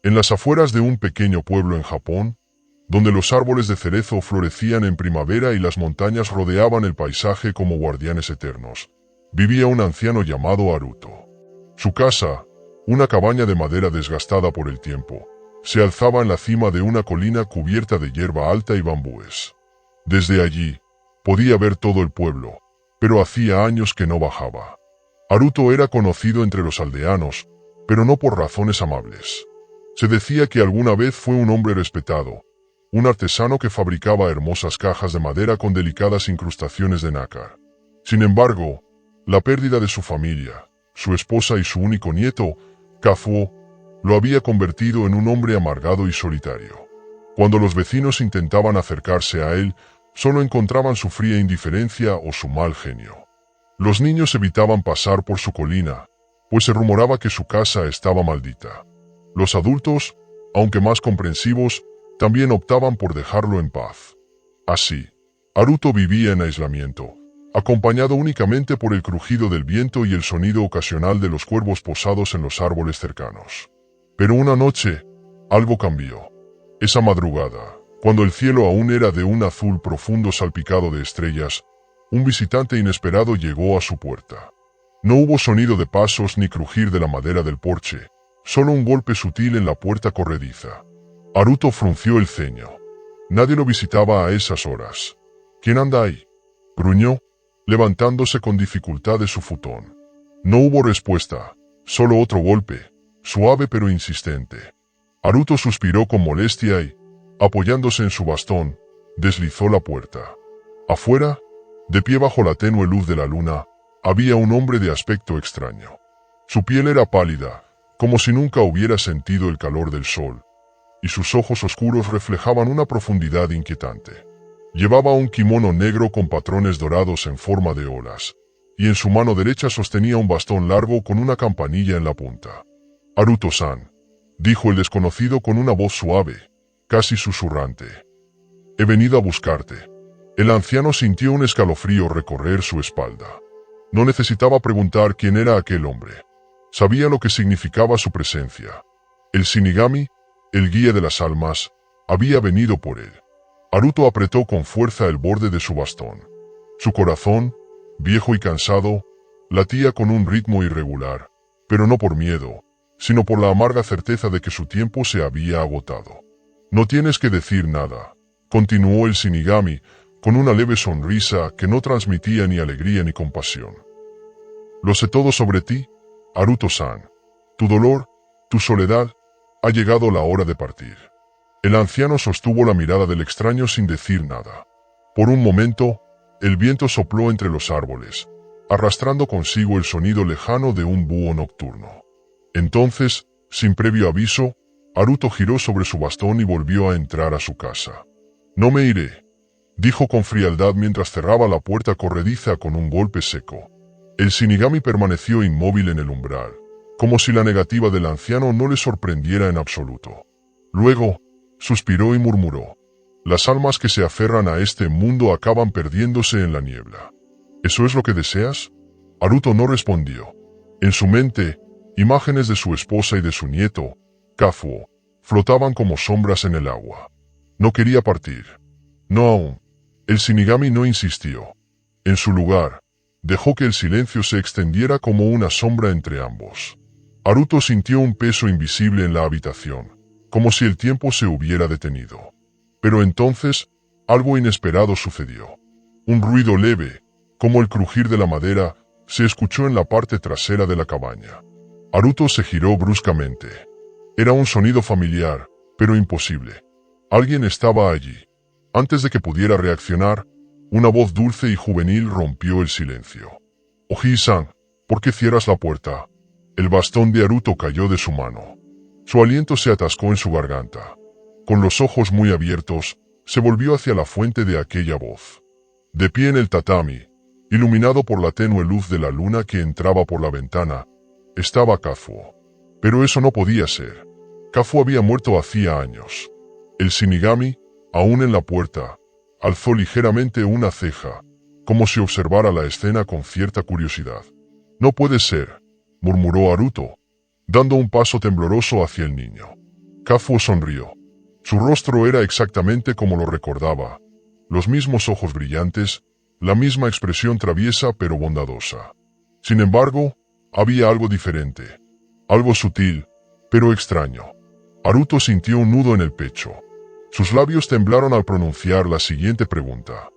En las afueras de un pequeño pueblo en Japón, donde los árboles de cerezo florecían en primavera y las montañas rodeaban el paisaje como guardianes eternos, vivía un anciano llamado Haruto. Su casa, una cabaña de madera desgastada por el tiempo, se alzaba en la cima de una colina cubierta de hierba alta y bambúes. Desde allí, podía ver todo el pueblo, pero hacía años que no bajaba. Haruto era conocido entre los aldeanos, pero no por razones amables. Se decía que alguna vez fue un hombre respetado, un artesano que fabricaba hermosas cajas de madera con delicadas incrustaciones de nácar. Sin embargo, la pérdida de su familia, su esposa y su único nieto, Kazuo, lo había convertido en un hombre amargado y solitario. Cuando los vecinos intentaban acercarse a él, solo encontraban su fría indiferencia o su mal genio. Los niños evitaban pasar por su colina, pues se rumoraba que su casa estaba maldita. Los adultos, aunque más comprensivos, también optaban por dejarlo en paz. Así, Haruto vivía en aislamiento, acompañado únicamente por el crujido del viento y el sonido ocasional de los cuervos posados en los árboles cercanos. Pero una noche, algo cambió. Esa madrugada, cuando el cielo aún era de un azul profundo salpicado de estrellas, un visitante inesperado llegó a su puerta. No hubo sonido de pasos ni crujir de la madera del porche, solo un golpe sutil en la puerta corrediza. Haruto frunció el ceño. Nadie lo visitaba a esas horas. ¿Quién anda ahí?, gruñó, levantándose con dificultad de su futón. No hubo respuesta, solo otro golpe, suave pero insistente. Haruto suspiró con molestia y, apoyándose en su bastón, deslizó la puerta. Afuera, de pie bajo la tenue luz de la luna, había un hombre de aspecto extraño. Su piel era pálida, como si nunca hubiera sentido el calor del sol, y sus ojos oscuros reflejaban una profundidad inquietante. Llevaba un kimono negro con patrones dorados en forma de olas, y en su mano derecha sostenía un bastón largo con una campanilla en la punta. «Haruto-san», dijo el desconocido con una voz suave, casi susurrante. «He venido a buscarte». El anciano sintió un escalofrío recorrer su espalda. No necesitaba preguntar quién era aquel hombre. Sabía lo que significaba su presencia. El Shinigami, el guía de las almas, había venido por él. Haruto apretó con fuerza el borde de su bastón. Su corazón, viejo y cansado, latía con un ritmo irregular, pero no por miedo, sino por la amarga certeza de que su tiempo se había agotado. «No tienes que decir nada», continuó el Shinigami, con una leve sonrisa que no transmitía ni alegría ni compasión. «Lo sé todo sobre ti, Haruto-san. Tu dolor, tu soledad, ha llegado la hora de partir». El anciano sostuvo la mirada del extraño sin decir nada. Por un momento, el viento sopló entre los árboles, arrastrando consigo el sonido lejano de un búho nocturno. Entonces, sin previo aviso, Haruto giró sobre su bastón y volvió a entrar a su casa. «No me iré», dijo con frialdad mientras cerraba la puerta corrediza con un golpe seco. El Shinigami permaneció inmóvil en el umbral, como si la negativa del anciano no le sorprendiera en absoluto. Luego, suspiró y murmuró: «Las almas que se aferran a este mundo acaban perdiéndose en la niebla». «¿Eso es lo que deseas?». Haruto no respondió. En su mente, imágenes de su esposa y de su nieto, Kazuo, flotaban como sombras en el agua. No quería partir. No aún. El Shinigami no insistió. En su lugar, dejó que el silencio se extendiera como una sombra entre ambos. Haruto sintió un peso invisible en la habitación, como si el tiempo se hubiera detenido. Pero entonces, algo inesperado sucedió. Un ruido leve, como el crujir de la madera, se escuchó en la parte trasera de la cabaña. Haruto se giró bruscamente. Era un sonido familiar, pero imposible. Alguien estaba allí. Antes de que pudiera reaccionar, una voz dulce y juvenil rompió el silencio. «Oji-san, ¿por qué cierras la puerta?». El bastón de Haruto cayó de su mano. Su aliento se atascó en su garganta. Con los ojos muy abiertos, se volvió hacia la fuente de aquella voz. De pie en el tatami, iluminado por la tenue luz de la luna que entraba por la ventana, estaba Kazuo. Pero eso no podía ser. Kazuo había muerto hacía años. El Shinigami, aún en la puerta, alzó ligeramente una ceja, como si observara la escena con cierta curiosidad. «No puede ser», murmuró Haruto, dando un paso tembloroso hacia el niño. Kazuo sonrió. Su rostro era exactamente como lo recordaba. Los mismos ojos brillantes, la misma expresión traviesa pero bondadosa. Sin embargo, había algo diferente. Algo sutil, pero extraño. Haruto sintió un nudo en el pecho. Sus labios temblaron al pronunciar la siguiente pregunta.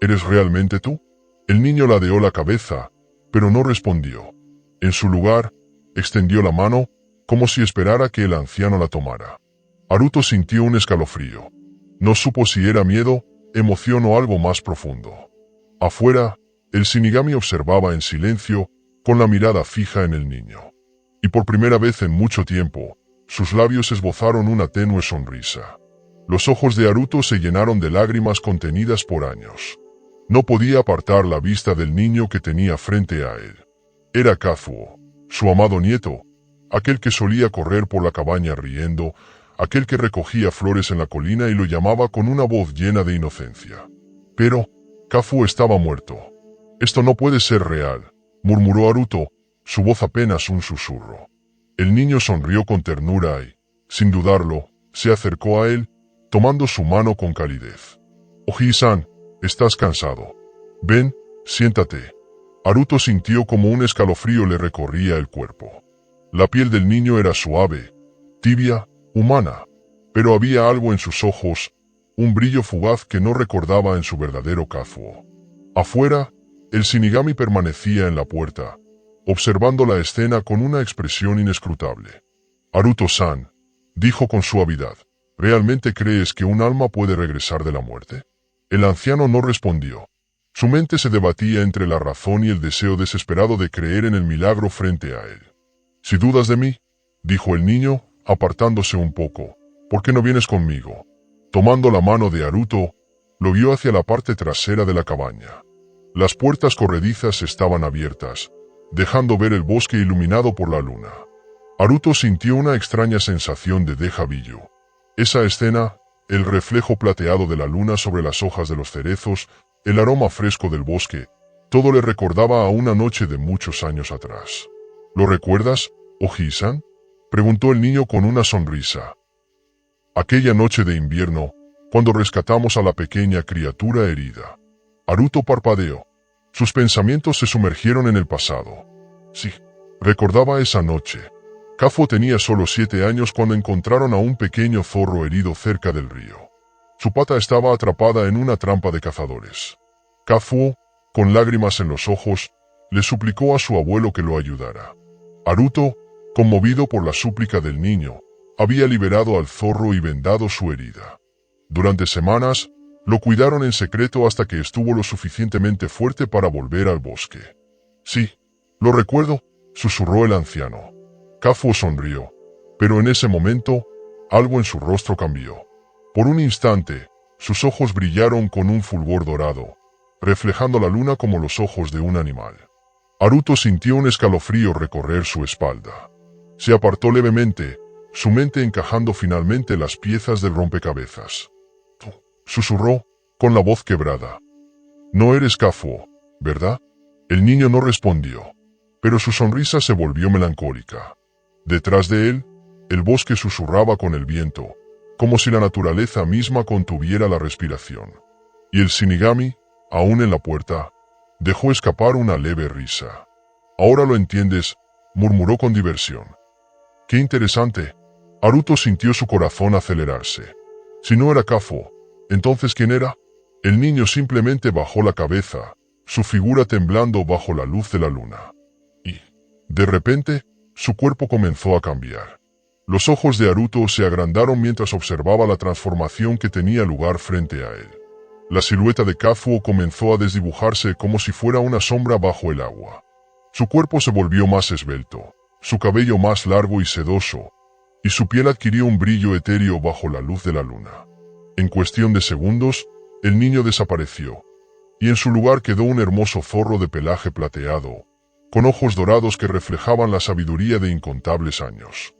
¿Eres realmente tú? El niño ladeó la cabeza, pero no respondió. En su lugar, extendió la mano, como si esperara que el anciano la tomara. Haruto sintió un escalofrío. No supo si era miedo, emoción o algo más profundo. Afuera, el Shinigami observaba en silencio, con la mirada fija en el niño. Y por primera vez en mucho tiempo, sus labios esbozaron una tenue sonrisa. Los ojos de Haruto se llenaron de lágrimas contenidas por años. No podía apartar la vista del niño que tenía frente a él. Era Kazuo, su amado nieto, aquel que solía correr por la cabaña riendo, aquel que recogía flores en la colina y lo llamaba con una voz llena de inocencia. Pero, Kazuo estaba muerto. Esto no puede ser real, murmuró Haruto, su voz apenas un susurro. El niño sonrió con ternura y, sin dudarlo, se acercó a él, tomando su mano con calidez. Oji-san, estás cansado. Ven, siéntate. Haruto sintió como un escalofrío le recorría el cuerpo. La piel del niño era suave, tibia, humana, pero había algo en sus ojos, un brillo fugaz que no recordaba en su verdadero Kazuo. Afuera, el Shinigami permanecía en la puerta, observando la escena con una expresión inescrutable. Haruto-san, dijo con suavidad, ¿realmente crees que un alma puede regresar de la muerte? El anciano no respondió. Su mente se debatía entre la razón y el deseo desesperado de creer en el milagro frente a él. Si dudas de mí, dijo el niño, apartándose un poco, ¿por qué no vienes conmigo? Tomando la mano de Haruto, lo guió hacia la parte trasera de la cabaña. Las puertas corredizas estaban abiertas, dejando ver el bosque iluminado por la luna. Haruto sintió una extraña sensación de déjà vu. Esa escena, el reflejo plateado de la luna sobre las hojas de los cerezos, el aroma fresco del bosque, todo le recordaba a una noche de muchos años atrás. ¿Lo recuerdas, Oji-san? Preguntó el niño con una sonrisa. Aquella noche de invierno, cuando rescatamos a la pequeña criatura herida. Haruto parpadeó. Sus pensamientos se sumergieron en el pasado. Sí, recordaba esa noche. Kazuo tenía solo 7 años cuando encontraron a un pequeño zorro herido cerca del río. Su pata estaba atrapada en una trampa de cazadores. Kazuo, con lágrimas en los ojos, le suplicó a su abuelo que lo ayudara. Haruto, conmovido por la súplica del niño, había liberado al zorro y vendado su herida. Durante semanas, lo cuidaron en secreto hasta que estuvo lo suficientemente fuerte para volver al bosque. Sí, lo recuerdo, susurró el anciano. Kazuo sonrió, pero en ese momento, algo en su rostro cambió. Por un instante, sus ojos brillaron con un fulgor dorado, reflejando la luna como los ojos de un animal. Haruto sintió un escalofrío recorrer su espalda. Se apartó levemente, su mente encajando finalmente las piezas del rompecabezas. Susurró, con la voz quebrada. No eres Kazuo, ¿verdad? El niño no respondió, pero su sonrisa se volvió melancólica. Detrás de él, el bosque susurraba con el viento, como si la naturaleza misma contuviera la respiración. Y el Shinigami, aún en la puerta, dejó escapar una leve risa. Ahora lo entiendes, murmuró con diversión. Qué interesante. Haruto sintió su corazón acelerarse. Si no era Kazuo, ¿entonces quién era? El niño simplemente bajó la cabeza, su figura temblando bajo la luz de la luna. Y, de repente, su cuerpo comenzó a cambiar. Los ojos de Haruto se agrandaron mientras observaba la transformación que tenía lugar frente a él. La silueta de Kazuo comenzó a desdibujarse como si fuera una sombra bajo el agua. Su cuerpo se volvió más esbelto, su cabello más largo y sedoso, y su piel adquirió un brillo etéreo bajo la luz de la luna. En cuestión de segundos, el niño desapareció, y en su lugar quedó un hermoso zorro de pelaje plateado, con ojos dorados que reflejaban la sabiduría de incontables años.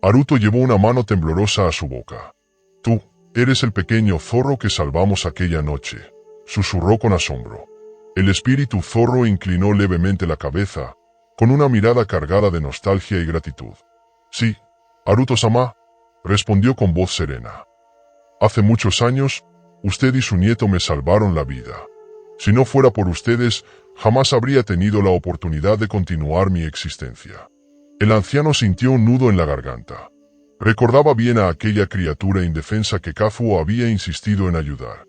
Haruto llevó una mano temblorosa a su boca. Tú, eres el pequeño zorro que salvamos aquella noche, susurró con asombro. El espíritu zorro inclinó levemente la cabeza, con una mirada cargada de nostalgia y gratitud. Sí, Haruto-sama, respondió con voz serena. Hace muchos años, usted y su nieto me salvaron la vida. Si no fuera por ustedes, jamás habría tenido la oportunidad de continuar mi existencia. El anciano sintió un nudo en la garganta. Recordaba bien a aquella criatura indefensa que Kazuo había insistido en ayudar.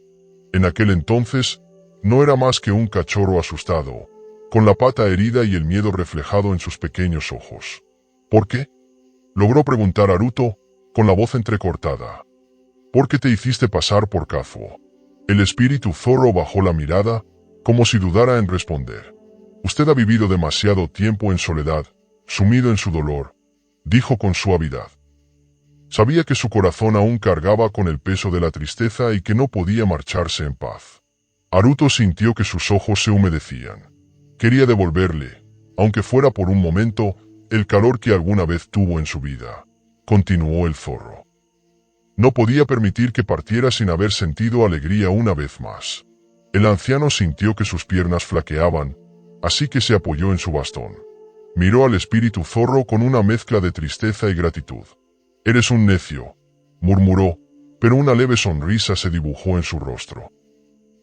En aquel entonces, no era más que un cachorro asustado, con la pata herida y el miedo reflejado en sus pequeños ojos. ¿Por qué? Logró preguntar Haruto, con la voz entrecortada. ¿Por qué te hiciste pasar por Kazuo? El espíritu zorro bajó la mirada, como si dudara en responder. Usted ha vivido demasiado tiempo en soledad, sumido en su dolor, dijo con suavidad. Sabía que su corazón aún cargaba con el peso de la tristeza y que no podía marcharse en paz. Haruto sintió que sus ojos se humedecían. Quería devolverle, aunque fuera por un momento, el calor que alguna vez tuvo en su vida. Continuó el zorro. No podía permitir que partiera sin haber sentido alegría una vez más. El anciano sintió que sus piernas flaqueaban, así que se apoyó en su bastón. Miró al espíritu zorro con una mezcla de tristeza y gratitud. «Eres un necio», murmuró, pero una leve sonrisa se dibujó en su rostro.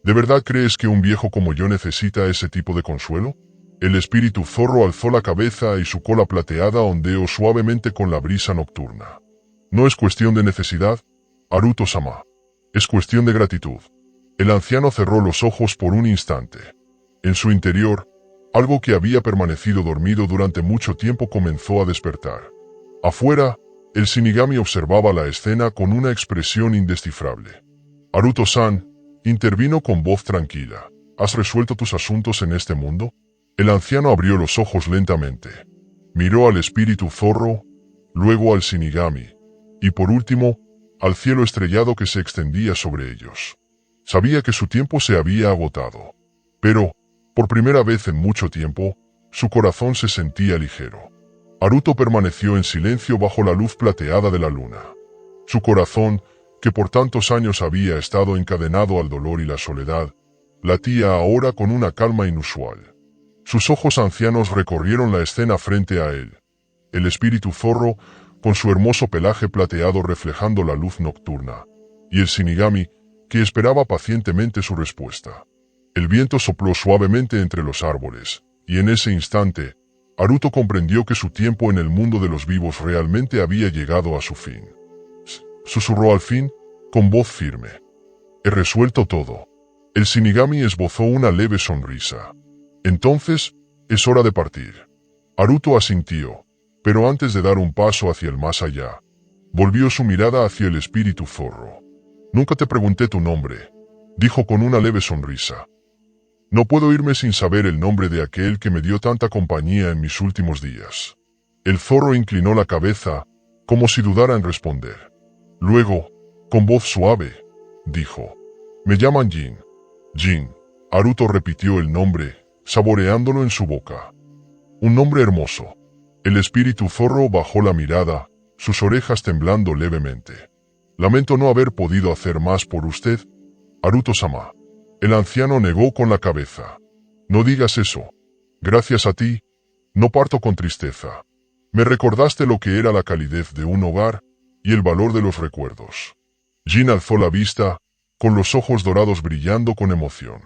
¿De verdad crees que un viejo como yo necesita ese tipo de consuelo? El espíritu zorro alzó la cabeza y su cola plateada ondeó suavemente con la brisa nocturna. No es cuestión de necesidad, Haruto-sama. Es cuestión de gratitud. El anciano cerró los ojos por un instante. En su interior, algo que había permanecido dormido durante mucho tiempo comenzó a despertar. Afuera, el Shinigami observaba la escena con una expresión indescifrable. Haruto-san, intervino con voz tranquila. ¿Has resuelto tus asuntos en este mundo? El anciano abrió los ojos lentamente. Miró al espíritu zorro, luego al Shinigami, y por último, al cielo estrellado que se extendía sobre ellos. Sabía que su tiempo se había agotado. Pero, por primera vez en mucho tiempo, su corazón se sentía ligero. Haruto permaneció en silencio bajo la luz plateada de la luna. Su corazón, que por tantos años había estado encadenado al dolor y la soledad, latía ahora con una calma inusual. Sus ojos ancianos recorrieron la escena frente a él. El espíritu zorro, con su hermoso pelaje plateado reflejando la luz nocturna, y el Shinigami, que esperaba pacientemente su respuesta. El viento sopló suavemente entre los árboles, y en ese instante, Haruto comprendió que su tiempo en el mundo de los vivos realmente había llegado a su fin. Susurró al fin, con voz firme. He resuelto todo. El Shinigami esbozó una leve sonrisa. Entonces, es hora de partir. Haruto asintió, pero antes de dar un paso hacia el más allá, volvió su mirada hacia el espíritu zorro. Nunca te pregunté tu nombre, dijo con una leve sonrisa. No puedo irme sin saber el nombre de aquel que me dio tanta compañía en mis últimos días. El zorro inclinó la cabeza, como si dudara en responder. Luego, con voz suave, dijo, me llaman Jin. Jin. Haruto repitió el nombre, saboreándolo en su boca. Un nombre hermoso. El espíritu zorro bajó la mirada, sus orejas temblando levemente. Lamento no haber podido hacer más por usted, Haruto-sama. El anciano negó con la cabeza. No digas eso. Gracias a ti, no parto con tristeza. Me recordaste lo que era la calidez de un hogar y el valor de los recuerdos. Jin alzó la vista, con los ojos dorados brillando con emoción.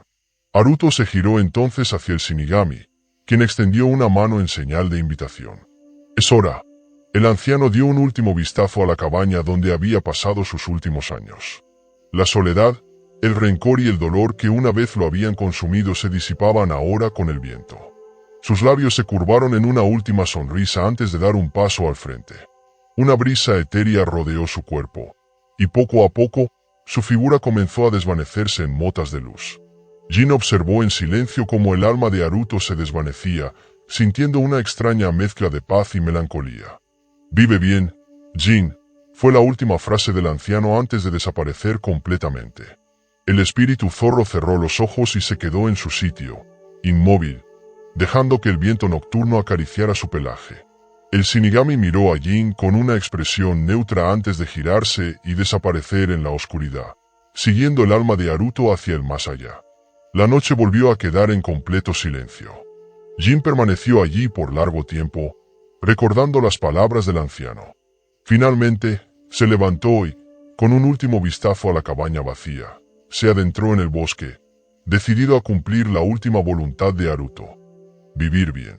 Haruto se giró entonces hacia el Shinigami, quien extendió una mano en señal de invitación. Es hora. El anciano dio un último vistazo a la cabaña donde había pasado sus últimos años. La soledad, el rencor y el dolor que una vez lo habían consumido se disipaban ahora con el viento. Sus labios se curvaron en una última sonrisa antes de dar un paso al frente. Una brisa etérea rodeó su cuerpo, y poco a poco, su figura comenzó a desvanecerse en motas de luz. Jin observó en silencio cómo el alma de Haruto se desvanecía, sintiendo una extraña mezcla de paz y melancolía. «Vive bien, Jin», fue la última frase del anciano antes de desaparecer completamente. El espíritu zorro cerró los ojos y se quedó en su sitio, inmóvil, dejando que el viento nocturno acariciara su pelaje. El Shinigami miró a Jin con una expresión neutra antes de girarse y desaparecer en la oscuridad, siguiendo el alma de Haruto hacia el más allá. La noche volvió a quedar en completo silencio. Jin permaneció allí por largo tiempo, recordando las palabras del anciano. Finalmente, Se levantó y, con un último vistazo a la cabaña vacía, se adentró en el bosque, decidido a cumplir la última voluntad de Haruto: vivir bien.